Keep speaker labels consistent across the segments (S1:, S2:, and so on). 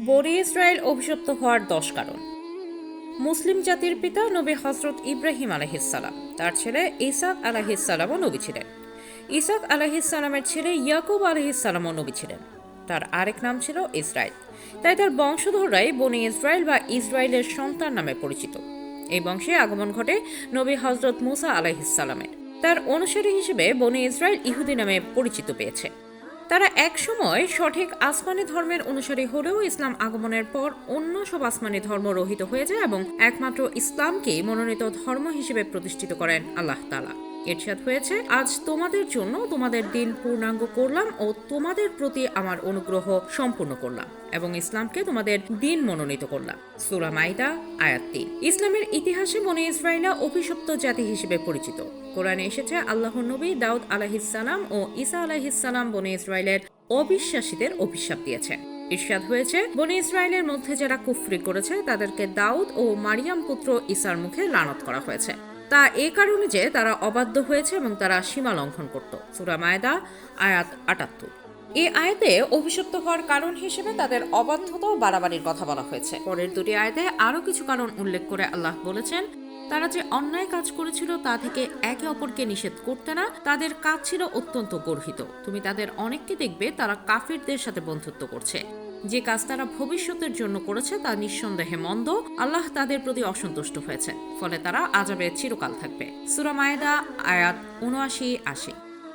S1: বনী Israel অভিশপ্ত হওয়ার 10 কারণ। মুসলিম জাতির পিতা নবী হযরত ইব্রাহিম আলাইহিসসালাম, তার ছেলে ইসাক আলাইহিসসালামও নবী ছিলেন। ইসাক আলাইহিসসালামের ছেলে ইয়াকুব আলাইহিসসালামও নবী ছিলেন। তার আরেক নাম ছিল ইসরায়েল, তাই তার বংশধররাই বনী ইসরায়েল বা ইসরায়েলের সন্তান নামে পরিচিত। এই বংশে আগমন ঘটে নবী হযরত মুসা আলাইহিসসালামের। তার অনুসারী হিসেবে বনী ইসরায়েল ইহুদি নামে পরিচিত পেয়েছে। তারা একসময় সঠিক আসমানি ধর্মের অনুসারী হলেও ইসলাম আগমনের পর অন্য সব আসমানি ধর্ম রহিত হয়ে যায় এবং একমাত্র ইসলামকেই মনোনীত ধর্ম হিসেবে প্রতিষ্ঠিত করেন আল্লাহ তাআলা। ইরশাদ হয়েছে, আজ তোমাদের জন্য তোমাদের দিন পূর্ণাঙ্গ করলাম ও তোমাদের প্রতি আমার অনুগ্রহ সম্পূর্ণ করলাম এবং ইসলামকে তোমাদের দিন মনোনীত করলাম। সূরা মাইদা আয়াত 3। ইসলামের ইতিহাসে বনী ইসরায়েল অভিশপ্ত জাতি হিসেবে পরিচিত। কোরআনে এসেছে, আল্লাহর নবী দাউদ আলাইহিসসালাম ও ঈসা আলাইহিসসালাম বনী ইসরায়েলের অবিশ্বাসীদের অভিশাপ দিয়েছে। ইরশাদ হয়েছে, বনী ইসরায়েলের মধ্যে যারা কুফরি করেছে তাদেরকে দাউদ ও মারিয়াম পুত্র ঈসার মুখে লানত করা হয়েছে। তা এ কারণে যে তারা অবাধ্য হয়েছে এবং তারা সীমা লঙ্ঘন করত। সূরা মায়দা আয়াত 78। এই আয়াতে অভিশপ্ত হওয়ার কারণ হিসেবে তাদের অবাধ্যতা ও বাড়াবাড়ির কথা বলা হয়েছে। পরের দুটি আয়াতে আরও কিছু কারণ উল্লেখ করে আল্লাহ বলেছেন, তারা যে অন্যায় কাজ করেছিল তা থেকে একে অপরকে নিষেধ করতে না, তাদের কাজ ছিল অত্যন্ত গর্হিত। তুমি তাদের অনেককে দেখবে তারা কাফিরদের সাথে বন্ধুত্ব করছে। যে কাজ তারা ভবিষ্যতের জন্য করেছে তা নিঃসন্দেহে মন্দ। আল্লাহ তাদের প্রতি অসন্তুষ্ট হয়েছে, ফলে তারা আযাবে চিরকাল থাকবে। সূরা মায়দা আয়াত ৭৯-৮০।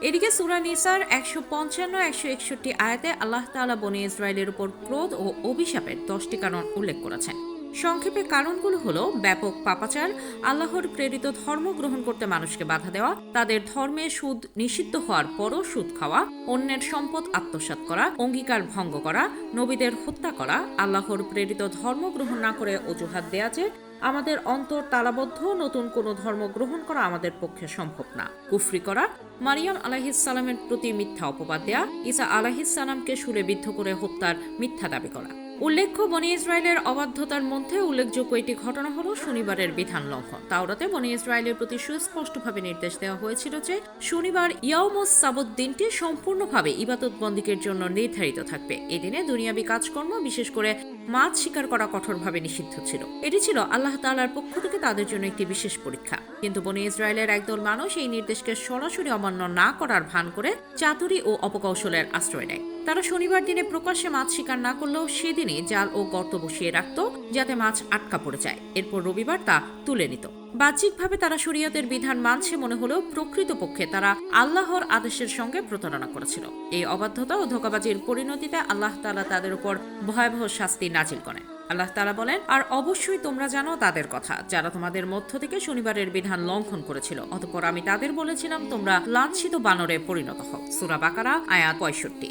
S1: এদিকে সূরা নিসার ১৫৫-১৬১ আয়াতে আল্লাহ তাআলা বনী ইসরায়েলের উপর ক্রোধ ও অভিশাপের 10টি কারণ উল্লেখ করেছেন। সংক্ষেপে কারণগুলো হলো ব্যাপক পাপাচার, আল্লাহর প্রেরিত ধর্ম গ্রহণ করতে মানুষকে বাধা দেওয়া, তাদের ধর্মে সুদ নিষিদ্ধ হওয়ার পরও সুদ খাওয়া, অন্যের সম্পদ আত্মসাৎ করা, অঙ্গীকার ভঙ্গ করা, নবীদের হত্যা করা, আল্লাহর প্রেরিত ধর্ম গ্রহণ না করে অজুহাত দেয়া যে আমাদের অন্তর তালাবদ্ধ, নতুন কোনো ধর্ম গ্রহণ করা আমাদের পক্ষে সম্ভব না, কুফরি করা, মারিয়াম আলাইহিসসালামের প্রতি মিথ্যা অপবাদ দেয়া, ঈসা আলাইহিসসালামকে সুরে বিদ্ধ করে হত্যার মিথ্যা দাবি করা। উল্লেখ্য, বনী ইসরায়েলের অবাধ্যতার মধ্যে উল্লেখযোগ্য একটি ঘটনা হলো শনিবারের বিধান লঙ্ঘন। তাওরাতে বনী ইসরায়েলের প্রতি সুস্পষ্টভাবে নির্দেশ দেওয়া হয়েছিল যে শনিবার ইয়াউমুস সাবত দিনটি সম্পূর্ণভাবে ইবাদত বন্দিকের জন্য নির্ধারিত থাকবে। এই দিনে দুনিয়াবী কাজকর্ম, বিশেষ করে মাছ শিকার করা কঠোরভাবে নিষিদ্ধ ছিল। এটি ছিল আল্লাহ তাআলার পক্ষ থেকে তাদের জন্য একটি বিশেষ পরীক্ষা। কিন্তু বনী ইসরায়েলের একদল মানুষ এই নির্দেশকে সরাসরি অমান্য না করার ভান করে চাতুরি ও অপকৌশলের আশ্রয় নেয়। তারা শনিবার দিনে প্রকাশ্যে মাছ শিকার না করলেও সেদিনই জাল ও গর্ত বসিয়ে রাখত যাতে মাছ আটকা পড়ে যায়। এরপর রবিবার তা তুলে নিত। বাহ্যিকভাবে তারা শরীয়তের বিধান মানছে মনে হলেও প্রকৃতপক্ষে তারা আল্লাহর আদেশের সঙ্গে প্রতারণা করেছিল। এই অবাধ্যতা ও ধোঁকাবাজির পরিণতিতে আল্লাহ তাআলা তাদের উপর ভয়াবহ শাস্তি নাজিল করেন। আল্লাহ তাআলা বলেন, আর অবশ্যই তোমরা জানো তাদের কথা যারা তোমাদের মধ্য থেকে শনিবারের বিধান লঙ্ঘন করেছিল। অতঃপর আমি তাদের বলেছিলাম, তোমরা লাঞ্ছিত বানরে পরিণত হও। সূরা বাকারা আয়াত ৬৫।